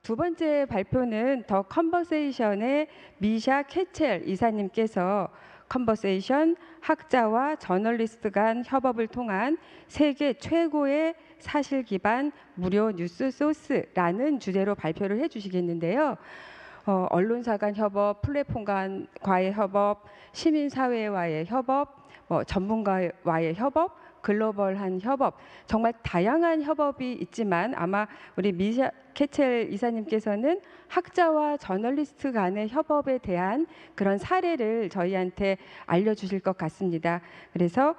두 번째 발표는 더 컨버세이션의 미샤 캐첼 이사님께서 컨버세이션 학자와 저널리스트 간 협업을 통한 세계 최고의 사실 기반 무료 뉴스 소스라는 주제로 발표를 해주시겠는데요. 언론사 간 협업, 플랫폼 간과의 협업, 시민사회와의 협업, 전문가와의 협업, 글로벌한 협업, 정말 다양한 협업이 있지만 아마 우리 미샤 캐첼 이사님께서는 학자와 저널리스트 간의 협업에 대한 그런 사례를 저희한테 알려주실 것 같습니다. 그래서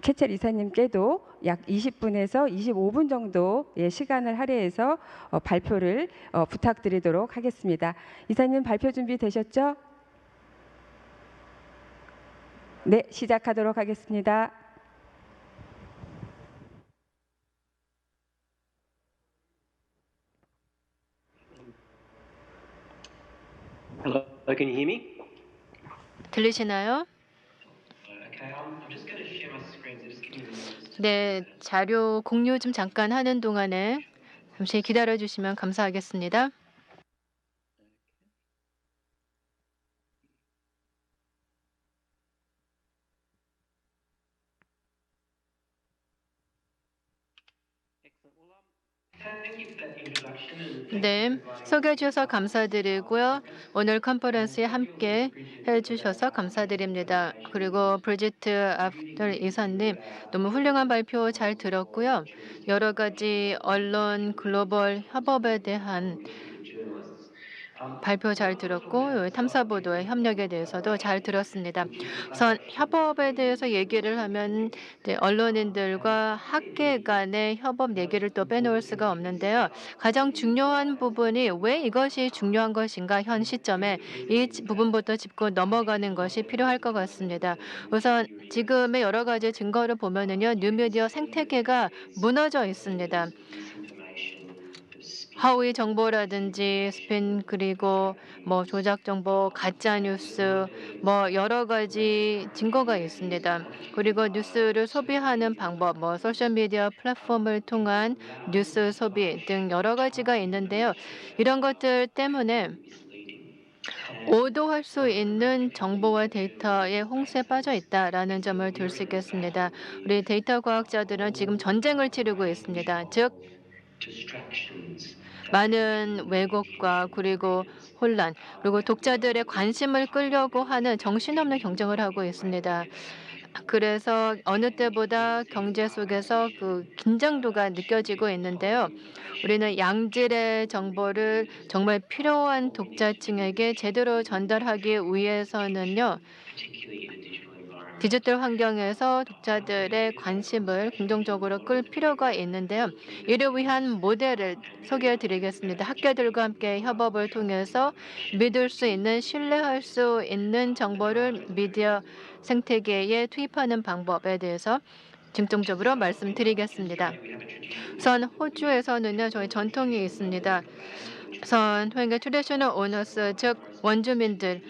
캐첼 이사님께도 약 20분에서 25분 정도의 시간을 할애해서 발표를 부탁드리도록 하겠습니다. 이사님 발표 준비 되셨죠? 네, 시작하도록 하겠습니다. Hello, can you hear me? 들리시나요? Okay, I'm just going to share my screen, so just give me a moment. 네, 자료 공유 좀 잠깐 하는 동안에 잠시 기다려 주시면 감사하겠습니다. Excellent. Well, thank you for that introduction and thank 네, you for providing 소개해 주셔서 감사드리고요. 오늘 컨퍼런스에 함께 해주셔서 감사드립니다. 그리고 브리지트 아프터 이사님, 너무 훌륭한 발표 잘 들었고요. 여러 가지 언론 글로벌 협업에 대한 발표 잘 들었고 탐사보도의 협력에 대해서도 잘 들었습니다. 우선 협업에 대해서 얘기를 하면 언론인들과 학계 간의 협업 얘기를 또 빼놓을 수가 없는데요. 가장 중요한 부분이 왜 이것이 중요한 것인가 현 시점에 이 부분부터 짚고 넘어가는 것이 필요할 것 같습니다. 우선 지금의 여러 가지 증거를 보면은요. 뉴미디어 생태계가 무너져 있습니다. 허위 정보라든지 스핀 그리고 조작 정보, 가짜 뉴스 여러 가지 증거가 있습니다. 그리고 뉴스를 소비하는 방법, 소셜 미디어 플랫폼을 통한 뉴스 소비 등 여러 가지가 있는데요. 이런 것들 때문에 오도할 수 있는 정보와 데이터의 홍수에 빠져 있다라는 점을 들 수 있겠습니다. 우리 데이터 과학자들은 지금 전쟁을 치르고 있습니다. 즉 많은 왜곡과 그리고 혼란, 그리고 독자들의 관심을 끌려고 하는 정신없는 경쟁을 하고 있습니다. 그래서 어느 때보다 경제 속에서 그 긴장도가 느껴지고 있는데요. 우리는 양질의 정보를 정말 필요한 독자층에게 제대로 전달하기 위해서는요. 디지털 환경에서 독자들의 관심을 긍정적으로 끌 필요가 있는데요. 이를 위한 모델을 소개해 드리겠습니다. 학계들과 함께 협업을 통해서 믿을 수 있는, 신뢰할 수 있는 정보를 미디어 생태계에 투입하는 방법에 대해서 중점적으로 말씀드리겠습니다. 우선 호주에서는요, 저희 전통이 있습니다. 우선 회계 트레디셔널 오너스, 즉 원주민들의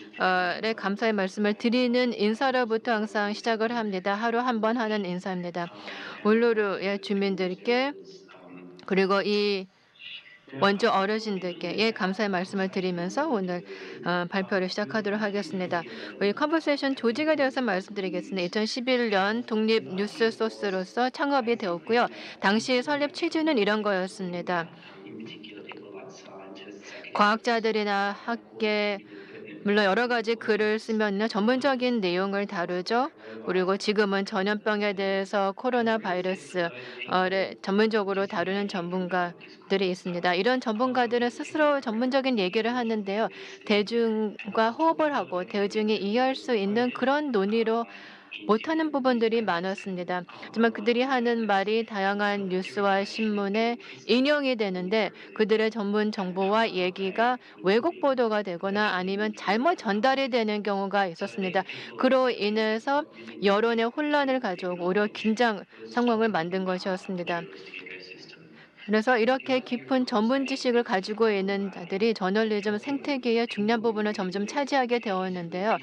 감사의 말씀을 드리는 인사로부터 항상 시작을 합니다. 하루 한 번 하는 인사입니다. 울루루의 주민들께 그리고 이 원주 어르신들께 감사의 말씀을 드리면서 오늘 발표를 시작하도록 하겠습니다. 우리 컨버세이션 조직에 대해서 말씀드리겠습니다. 2011년 독립 뉴스 소스로서 창업이 되었고요. 당시 설립 취지는 이런 거였습니다. 과학자들이나 학계 물론 여러 가지 글을 쓰면 전문적인 내용을 다루죠. 그리고 지금은 전염병에 대해서 코로나 바이러스를 전문적으로 다루는 전문가들이 있습니다. 이런 전문가들은 스스로 전문적인 얘기를 하는데요. 대중과 호흡을 하고 대중이 이해할 수 있는 그런 논의로 못하는 부분들이 많았습니다. 하지만 그들이 하는 말이 다양한 뉴스와 신문에 인용이 되는데 그들의 전문 정보와 얘기가 왜곡 보도가 되거나 아니면 잘못 전달이 되는 경우가 있었습니다. 그로 인해서 여론의 혼란을 가져오고 오히려 긴장 상황을 만든 것이었습니다. 그래서 이렇게 깊은 전문 지식을 가지고 있는 자들이 저널리즘 생태계의 중요한 부분을 점점 차지하게 되었는데요.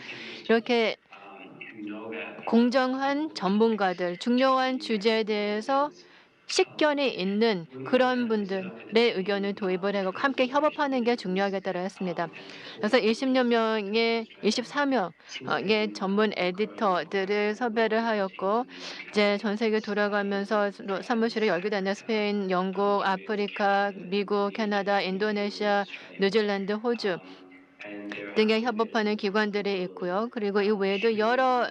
이렇게 공정한 전문가들, 중요한 주제에 대해서 식견이 있는 그런 분들의 의견을 도입을 하고 함께 협업하는 게 중요하겠다고 했습니다. 그래서 20여 명의 24명의 전문 에디터들을 섭외를 하였고 이제 전 세계 돌아가면서 사무실을 열게 되는 스페인, 영국, 아프리카, 미국, 캐나다, 인도네시아, 뉴질랜드, 호주 등의 협업하는 기관들이 있고요. 그리고 이 외에도 여러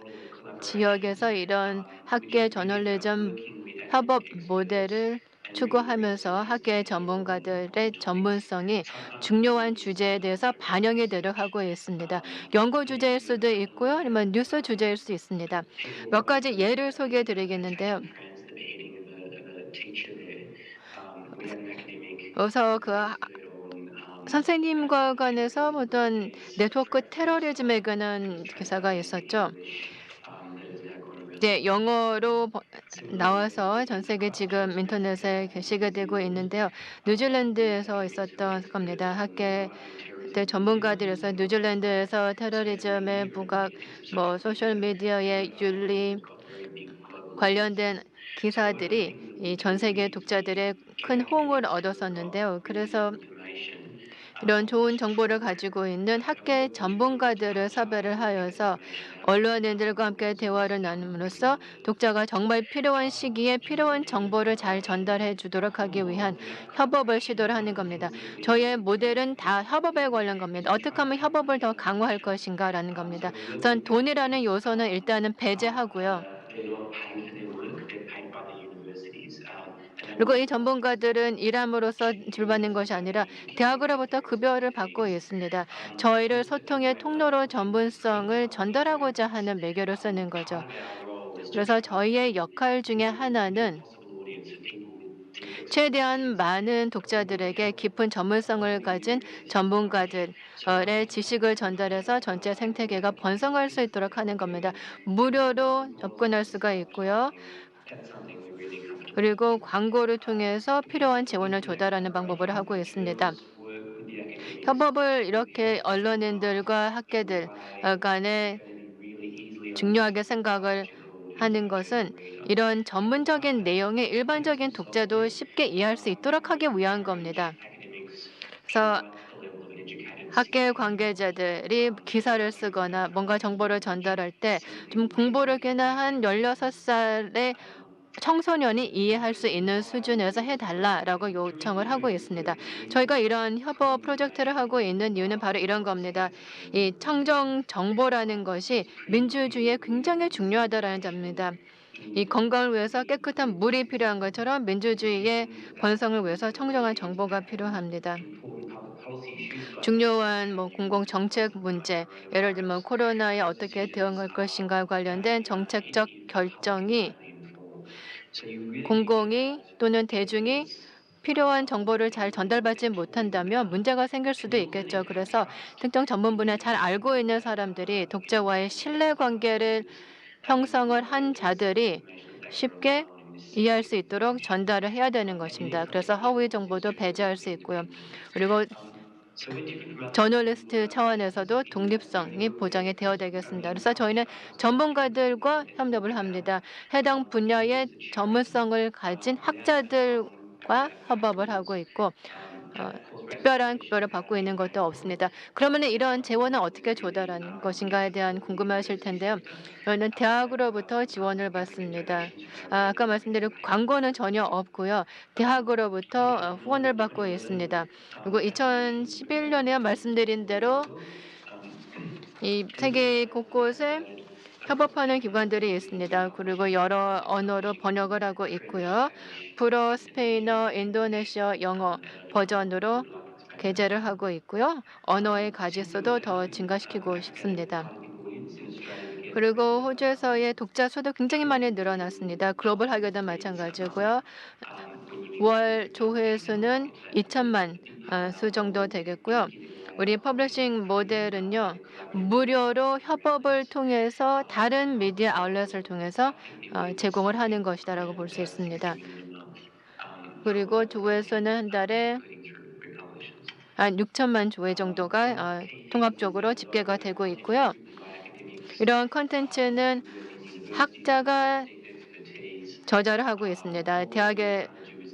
지역에서 이런 학계 저널리즘 협업 모델을 추구하면서 학계 전문가들의 전문성이 중요한 주제에 대해서 반영이 되려 하고 있습니다. 연구 주제일 수도 있고요. 아니면 뉴스 주제일 수 있습니다. 몇 가지 예를 소개해 드리겠는데요. 그래서 선생님과 관해서 어떤 네트워크 테러리즘에 관한 기사가 있었죠. 이제 영어로 나와서 전 세계 지금 인터넷에 게시가 되고 있는데요. 뉴질랜드에서 있었던 겁니다. 학계 전문가들에서 뉴질랜드에서 테러리즘의 부각, 소셜 미디어의 윤리 관련된 기사들이 이 전 세계 독자들의 큰 호응을 얻었었는데요. 그래서 이런 좋은 정보를 가지고 있는 학계 전문가들을 섭외를 하여서 언론인들과 함께 대화를 나눔으로써 독자가 정말 필요한 시기에 필요한 정보를 잘 전달해 주도록 하기 위한 협업을 시도를 하는 겁니다. 저희의 모델은 다 협업에 관련 겁니다. 어떻게 하면 협업을 더 강화할 것인가라는 겁니다. 우선 돈이라는 요소는 일단은 배제하고요. 그리고 이 전문가들은 일함으로써 줄받는 것이 아니라 대학으로부터 급여를 받고 있습니다. 저희를 소통의 통로로 전문성을 전달하고자 하는 매개로 쓰는 거죠. 그래서 저희의 역할 중에 하나는 최대한 많은 독자들에게 깊은 전문성을 가진 전문가들의 지식을 전달해서 전체 생태계가 번성할 수 있도록 하는 겁니다. 무료로 접근할 수가 있고요. 그리고 광고를 통해서 필요한 재원을 조달하는 방법을 하고 있습니다. 협업을 이렇게 언론인들과 학계들 간에 중요하게 생각을 하는 것은 이런 전문적인 내용의 일반적인 독자도 쉽게 이해할 수 있도록 하기 위한 겁니다. 그래서 학계 관계자들이 기사를 쓰거나 뭔가 정보를 전달할 때 좀 공부를 꽤나 한 16살의 청소년이 이해할 수 있는 수준에서 해달라라고 요청을 하고 있습니다. 저희가 이런 협업 프로젝트를 하고 있는 이유는 바로 이런 겁니다. 이 청정 정보라는 것이 민주주의에 굉장히 중요하다라는 점입니다. 이 건강을 위해서 깨끗한 물이 필요한 것처럼 민주주의의 번성을 위해서 청정한 정보가 필요합니다. 중요한 공공 정책 문제, 예를 들면 코로나에 어떻게 대응할 것인가 관련된 정책적 결정이 공공이 또는 대중이 필요한 정보를 잘 전달받지 못한다면 문제가 생길 수도 있겠죠. 그래서 특정 전문 분야 잘 알고 있는 사람들이 독자와의 신뢰 관계를 형성을 한 자들이 쉽게 이해할 수 있도록 전달을 해야 되는 것입니다. 그래서 허위 정보도 배제할 수 있고요. 그리고 저널리스트 차원에서도 독립성이 보장이 되어야 되겠습니다. 그래서 저희는 전문가들과 협력을 합니다. 해당 분야의 전문성을 가진 학자들과 협업을 하고 있고 특별한 급여를 받고 있는 것도 없습니다. 그러면 이런 재원은 어떻게 조달하는 것인가에 대한 궁금해하실 텐데요. 저희는 대학으로부터 지원을 받습니다. 아까 말씀드린 광고는 전혀 없고요. 대학으로부터 후원을 받고 있습니다. 그리고 2011년에 말씀드린 대로 이 세계 곳곳에 협업하는 기관들이 있습니다. 그리고 여러 언어로 번역을 하고 있고요. 불어, 스페인어, 인도네시아, 영어 버전으로 게재를 하고 있고요. 언어의 가지수도 더 증가시키고 싶습니다. 그리고 호주에서의 독자 수도 굉장히 많이 늘어났습니다. 글로벌 학교도 마찬가지고요. 월 조회수는 2천만 수 정도 되겠고요. 우리 퍼블리싱 모델은요. 무료로 협업을 통해서 다른 미디어 아울렛을 통해서 제공을 하는 것이다라고 볼 수 있습니다. 그리고 조회수는 한 달에 한 6천만 조회 정도가 통합적으로 집계가 되고 있고요. 이런 컨텐츠는 학자가 저자를 하고 있습니다. 대학에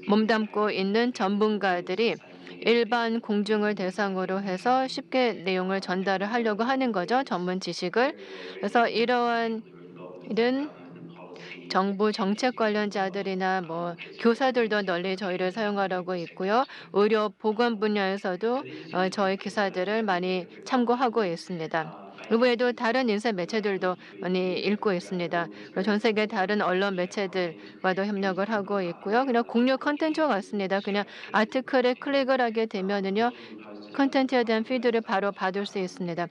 몸담고 있는 전문가들이 일반 공중을 대상으로 해서 쉽게 내용을 전달을 하려고 하는 거죠. 전문 지식을. 그래서 이러한 일은 정부 정책 관련자들이나 뭐 교사들도 널리 저희를 사용하려고 있고요. 의료 보건 분야에서도 저희 기사들을 많이 참고하고 있습니다. 그 외에도 다른 인쇄 매체들도 많이 읽고 있습니다. 그리고 전 세계 다른 언론 매체들과도 협력을 하고 있고요. 그냥 공유 컨텐츠와 같습니다. 그냥 아티클에 클릭을 하게 되면은요. 컨텐츠에 대한 피드를 바로 받을 수 있습니다.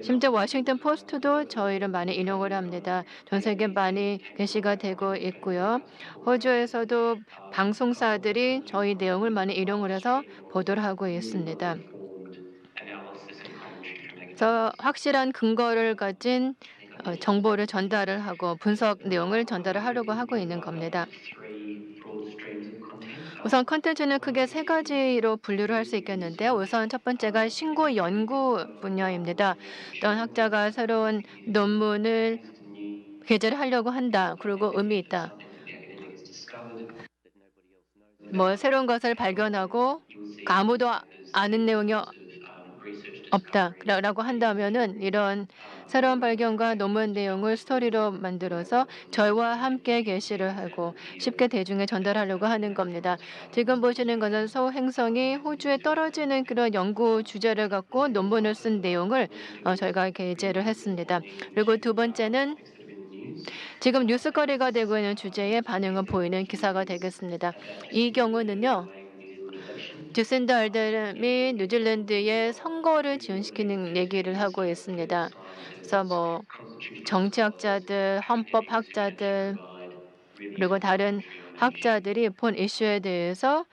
심지어 워싱턴 포스트도 저희를 많이 인용을 합니다. 전 세계 많이 게시가 되고 있고요. 호주에서도 방송사들이 저희 내용을 많이 인용을 해서 보도를 하고 있습니다. 그래서 확실한 근거를 가진 정보를 전달을 하고 분석 내용을 전달을 하려고 하고 있는 겁니다. 우선 컨텐츠는 크게 세 가지로 분류를 할 수 있겠는데요. 우선 첫 번째가 신고 연구 분야입니다. 어떤 학자가 새로운 논문을 게재를 하려고 한다. 그리고 의미 있다. 뭐 새로운 것을 발견하고 아무도 아는 내용이 없다라고 한다면은 이런 새로운 발견과 논문 내용을 스토리로 만들어서 저희와 함께 게시를 하고 쉽게 대중에 전달하려고 하는 겁니다. 지금 보시는 것은 소행성이 호주에 떨어지는 그런 연구 주제를 갖고 논문을 쓴 내용을 저희가 게재를 했습니다. 그리고 두 번째는 지금 뉴스거리가 되고 있는 주제에 반응을 보이는 기사가 되겠습니다. 이 경우는요. 주신다 알데름이 뉴질랜드의 선거를 지연시키는 얘기를 하고 있습니다. 그래서 뭐 정치학자들, 헌법학자들 그리고 다른 학자들이 본 이슈에 대해서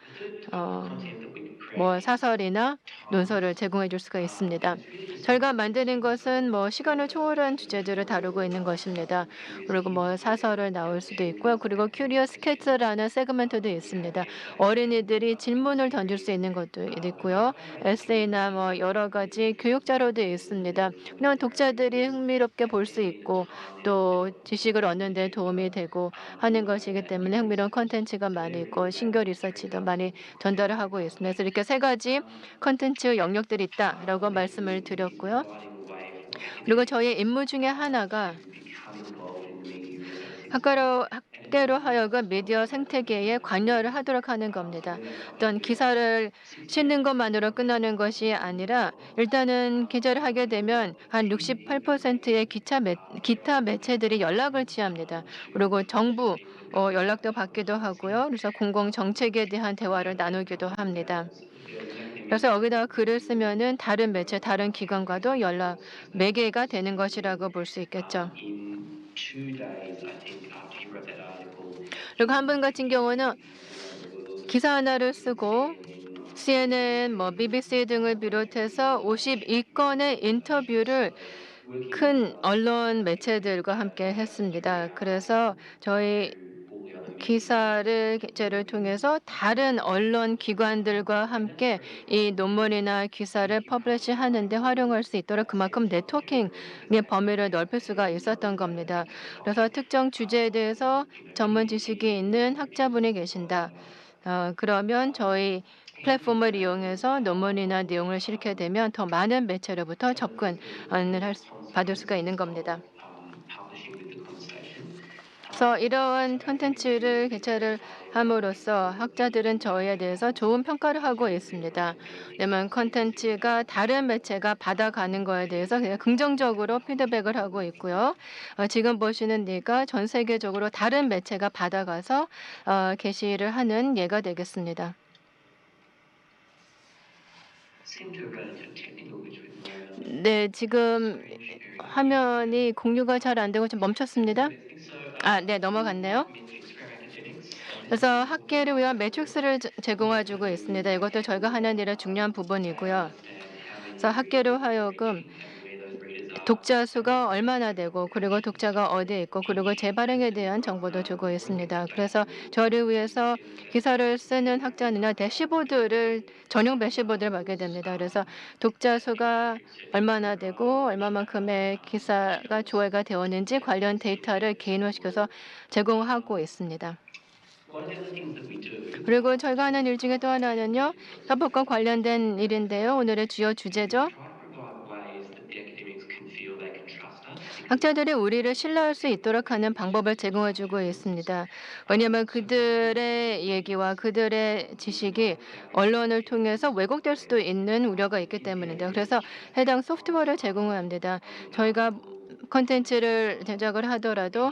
뭐 사설이나 논설을 제공해 줄 수가 있습니다. 저희가 만드는 것은 뭐 시간을 초월한 주제들을 다루고 있는 것입니다. 그리고 뭐 사설을 나올 수도 있고요. 그리고 큐리어스 캣츠라는 세그멘트도 있습니다. 어린이들이 질문을 던질 수 있는 것도 있고요. 에세이나 뭐 여러 가지 교육 자료도 있습니다. 그냥 독자들이 흥미롭게 볼 수 있고 또 지식을 얻는 데 도움이 되고 하는 것이기 때문에 흥미로운 콘텐츠가 많이 있고 신규 리서치도 많이 전달을 하고 있습니다. 그래서 이렇게 세 가지 콘텐츠 영역들이 있다라고 말씀을 드렸고요. 그리고 저희의 임무 중에 하나가 학계로 하여금 미디어 생태계에 관여를 하도록 하는 겁니다. 어떤 기사를 싣는 것만으로 끝나는 것이 아니라 일단은 기자를 하게 되면 한 68%의 기타 매체들이 연락을 취합니다. 그리고 정부 연락도 받기도 하고요. 그래서 공공 정책에 대한 대화를 나누기도 합니다. 그래서 여기다가 글을 쓰면은 다른 매체, 다른 기관과도 연락 매개가 되는 것이라고 볼 수 있겠죠. 그리고 한 분 같은 경우는 기사 하나를 쓰고 CNN, 뭐 BBC 등을 비롯해서 52건의 인터뷰를 큰 언론 매체들과 함께 했습니다. 그래서 저희 기사를 통해서 다른 언론 기관들과 함께 이 논문이나 기사를 퍼블리시 하는데 활용할 수 있도록 그만큼 네트워킹의 범위를 넓힐 수가 있었던 겁니다. 그래서 특정 주제에 대해서 전문 지식이 있는 학자분이 계신다. 그러면 저희 플랫폼을 이용해서 논문이나 내용을 실게 되면 더 많은 매체로부터 접근을 받을 수가 있는 겁니다. 그래서 이러한 콘텐츠를 개최를 함으로써 학자들은 저희에 대해서 좋은 평가를 하고 있습니다. 왜냐하면 콘텐츠가 다른 매체가 받아가는 거에 대해서 그냥 긍정적으로 피드백을 하고 있고요. 지금 보시는 예가 전 세계적으로 다른 매체가 받아가서 게시를 하는 예가 되겠습니다. 네, 지금 화면이 공유가 잘 안 되고 좀 멈췄습니다. 네, 넘어갔네요. 그래서 학계를 위한 매트릭스를 제공해 주고 있습니다. 이것도 저희가 하는 일의 중요한 부분이고요. 그래서 학계로 하여금 독자 수가 얼마나 되고 그리고 독자가 어디에 있고 그리고 재발행에 대한 정보도 주고 있습니다. 그래서 저를 위해서 기사를 쓰는 학자는요 전용 대시보드를 받게 됩니다. 그래서 독자 수가 얼마나 되고 얼마만큼의 기사가 조회가 되었는지 관련 데이터를 개인화시켜서 제공하고 있습니다. One of the other things that we do 그리고 저희가 하는 일 중에 또 하나는요, 협업과 관련된 일인데요. 오늘의 주요 주제죠. try to provide ways that the academics can feel they can trust us. because 학자들이 우리를 신뢰할 수 있도록 하는 방법을 제공해주고 있습니다. 왜냐하면 그들의 얘기와 그들의 지식이 언론을 통해서 왜곡될 수도 있는 우려가 있기 때문인데요. 그래서 해당 소프트웨어를 제공을 합니다. 저희가 콘텐츠를 제작을 하더라도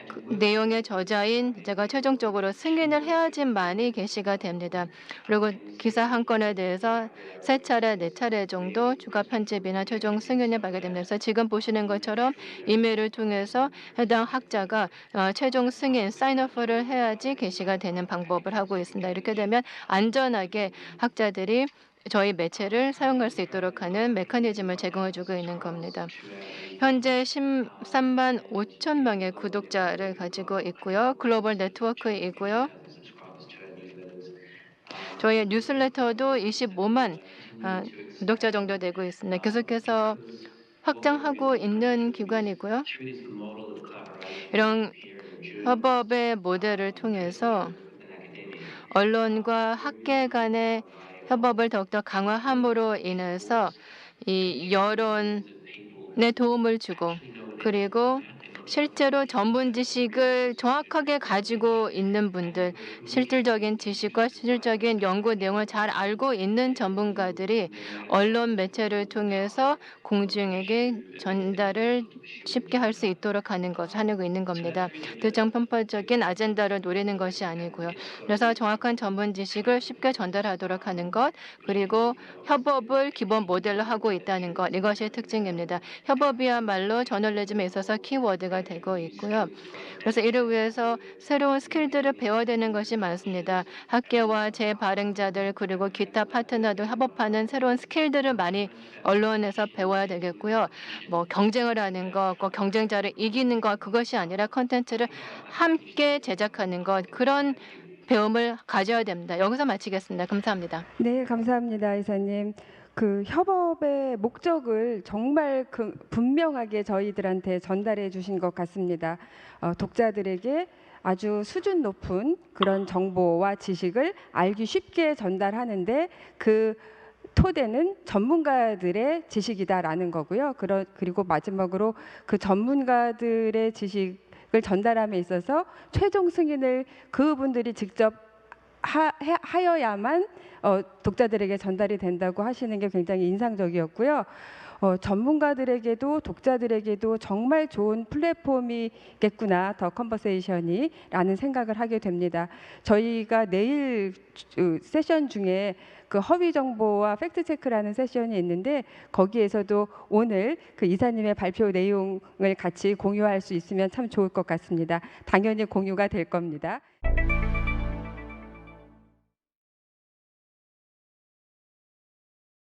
그 내용의 저자인 제가 최종적으로 승인을 해야지만이 게시가 됩니다. 그리고 기사 한 건에 대해서 3차례, 4차례 정도 추가 편집이나 최종 승인을 받게 됩니다. 그래서 지금 보시는 것처럼 이메일을 통해서 해당 학자가 최종 승인, 사인오프를 해야지 게시가 되는 방법을 하고 있습니다. 이렇게 되면 안전하게 학자들이 저희 매체를 사용할 수 있도록 하는 메커니즘을 제공해주고 있는 겁니다. 현재 13만 5천 명의 구독자를 가지고 있고요. 글로벌 네트워크이고요. subscribers to our newsletters. 저희 뉴스레터도 25만 구독자 정도 되고 있습니다. 계속해서 확장하고 있는 기관이고요. Through this model of collaboration, 이런 peer and 협업의 모델을 통해서 an academic, 언론과 학계 간의 협업을 더욱더 강화함으로 인해서 이 여론에 도움을 주고 그리고 실제로 전문 지식을 정확하게 가지고 있는 분들, 실질적인 지식과 실질적인 연구 내용을 잘 알고 있는 전문가들이 언론 매체를 통해서 공중에게 전달을 쉽게 할 수 있도록 하는 것을 하고 있는 겁니다. 특정 편파적인 아젠다를 노리는 것이 아니고요. 그래서 정확한 전문 지식을 쉽게 전달하도록 하는 것, 그리고 협업을 기본 모델로 하고 있다는 것, 이것이 특징입니다. 협업이야말로 저널리즘에 있어서 키워드가 되고 있고요. 그래서 이를 위해서 새로운 스킬들을 배워야 되는 것이 많습니다. 학계와 재발행자들 그리고 기타 파트너들 협업하는 새로운 스킬들을 많이 언론에서 배워야 되겠고요. 뭐 경쟁을 하는 것, 그 경쟁자를 이기는 것, 그것이 아니라 컨텐츠를 함께 제작하는 것, 그런 배움을 가져야 됩니다. 여기서 마치겠습니다. 감사합니다. 네, 감사합니다, 이사님. 그 협업의 목적을 정말 분명하게 저희들한테 전달해 주신 것 같습니다. 독자들에게 아주 수준 높은 그런 정보와 지식을 알기 쉽게 전달하는데 그 토대는 전문가들의 지식이다라는 거고요. 그리고 마지막으로 그 전문가들의 지식을 전달함에 있어서 최종 승인을 그분들이 직접 하여야만 독자들에게 전달이 된다고 하시는 게 굉장히 인상적이었고요. 전문가들에게도 독자들에게도 정말 좋은 플랫폼이겠구나, 더 컨버세이션이라는 생각을 하게 됩니다. 저희가 내일 세션 중에 그 허위 정보와 팩트 체크라는 세션이 있는데 거기에서도 오늘 그 이사님의 발표 내용을 같이 공유할 수 있으면 참 좋을 것 같습니다. 당연히 공유가 될 겁니다.